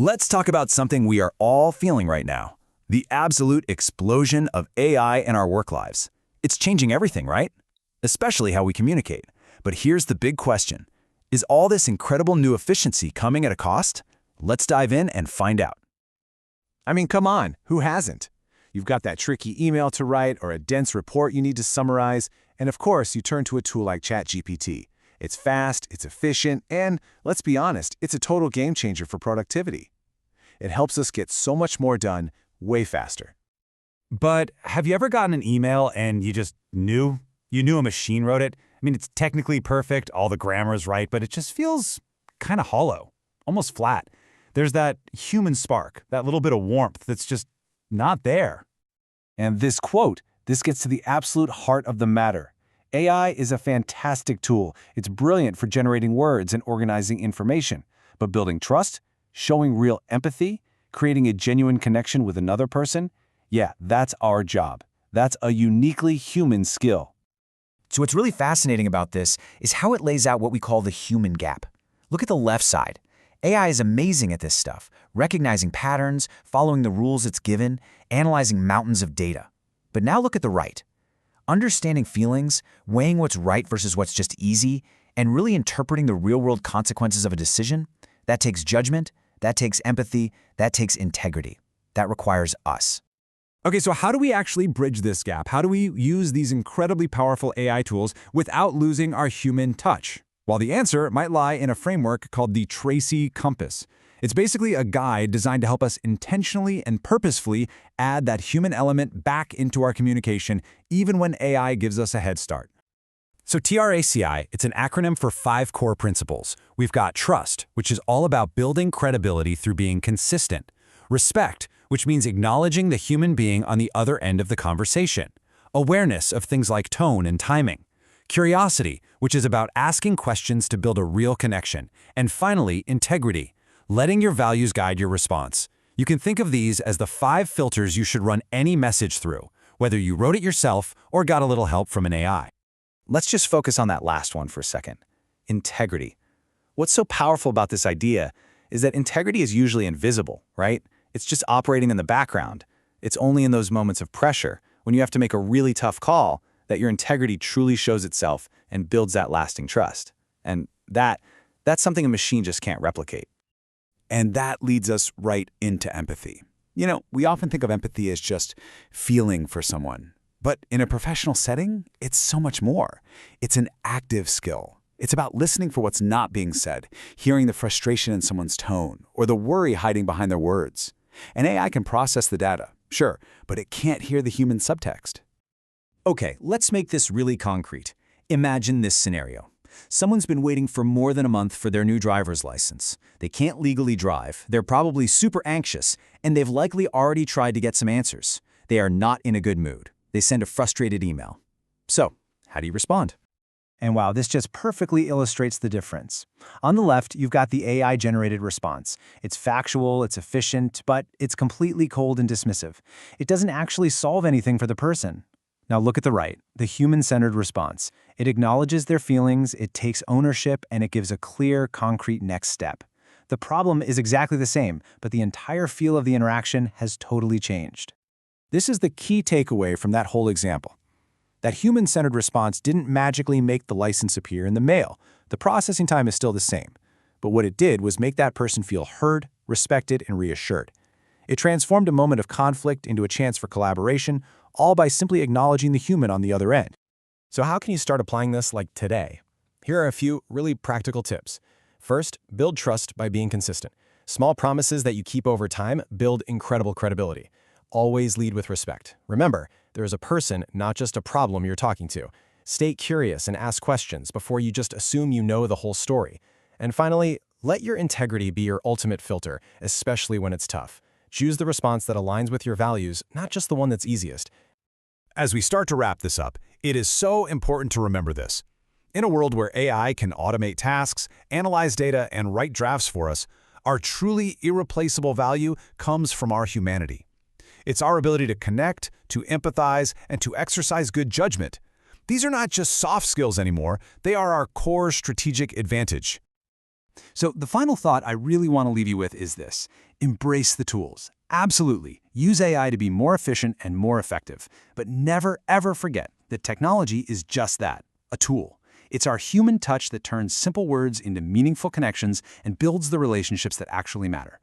Let's talk about something we are all feeling right now, the absolute explosion of AI in our work lives. It's changing everything, right? Especially how we communicate. But here's the big question. Is all this incredible new efficiency coming at a cost? Let's dive in and find out. I mean, come on, who hasn't? You've got that tricky email to write or a dense report you need to summarize, and of course, you turn to a tool like ChatGPT. It's fast, it's efficient, and let's be honest, it's a total game changer for productivity. It helps us get so much more done way faster. But have you ever gotten an email and you just knew? You knew a machine wrote it? I mean, it's technically perfect, all the grammar is right, but it just feels kind of hollow, almost flat. There's that human spark, that little bit of warmth that's just not there. And this gets to the absolute heart of the matter. AI is a fantastic tool. It's brilliant for generating words and organizing information. But building trust, showing real empathy, creating a genuine connection with another person, yeah, that's our job. That's a uniquely human skill. So what's really fascinating about this is how it lays out what we call the human gap. Look at the left side. AI is amazing at this stuff, recognizing patterns, following the rules it's given, analyzing mountains of data. But now look at the right. Understanding feelings, weighing what's right versus what's just easy, and really interpreting the real-world consequences of a decision, that takes judgment, that takes empathy, that takes integrity. That requires us. Okay, so how do we actually bridge this gap? How do we use these incredibly powerful AI tools without losing our human touch? Well, the answer might lie in a framework called the Tracy Compass. It's basically a guide designed to help us intentionally and purposefully add that human element back into our communication, even when AI gives us a head start. So TRACI, it's an acronym for 5 core principles. We've got trust, which is all about building credibility through being consistent. Respect, which means acknowledging the human being on the other end of the conversation. Awareness of things like tone and timing. Curiosity, which is about asking questions to build a real connection. And finally, integrity, letting your values guide your response. You can think of these as the 5 filters you should run any message through, whether you wrote it yourself or got a little help from an AI. Let's just focus on that last one for a second. Integrity. What's so powerful about this idea is that integrity is usually invisible, right? It's just operating in the background. It's only in those moments of pressure, when you have to make a really tough call, that your integrity truly shows itself and builds that lasting trust. And that's something a machine just can't replicate. And that leads us right into empathy. You know, we often think of empathy as just feeling for someone. But in a professional setting, it's so much more. It's an active skill. It's about listening for what's not being said, hearing the frustration in someone's tone, or the worry hiding behind their words. An AI can process the data, sure, but it can't hear the human subtext. Okay, let's make this really concrete. Imagine this scenario. Someone's been waiting for more than a month for their new driver's license. They can't legally drive, they're probably super anxious, and they've likely already tried to get some answers. They are not in a good mood. They send a frustrated email. So, how do you respond? And wow, this just perfectly illustrates the difference. On the left, you've got the AI-generated response. It's factual, it's efficient, but it's completely cold and dismissive. It doesn't actually solve anything for the person. Now look at the right, the human-centered response. It acknowledges their feelings, it takes ownership, and it gives a clear, concrete next step. The problem is exactly the same, but the entire feel of the interaction has totally changed. This is the key takeaway from that whole example. That human-centered response didn't magically make the license appear in the mail. The processing time is still the same. But what it did was make that person feel heard, respected, and reassured. It transformed a moment of conflict into a chance for collaboration, all by simply acknowledging the human on the other end. So how can you start applying this like today? Here are a few really practical tips. First, build trust by being consistent. Small promises that you keep over time build incredible credibility. Always lead with respect. Remember, there is a person, not just a problem you're talking to. Stay curious and ask questions before you just assume you know the whole story. And finally, let your integrity be your ultimate filter, especially when it's tough. Choose the response that aligns with your values, not just the one that's easiest. As we start to wrap this up, it is so important to remember this. In a world where AI can automate tasks, analyze data, and write drafts for us, our truly irreplaceable value comes from our humanity. It's our ability to connect, to empathize, and to exercise good judgment. These are not just soft skills anymore, they are our core strategic advantage. So the final thought I really want to leave you with is this. Embrace the tools. Absolutely. Use AI to be more efficient and more effective. But never, ever forget that technology is just that, a tool. It's our human touch that turns simple words into meaningful connections and builds the relationships that actually matter.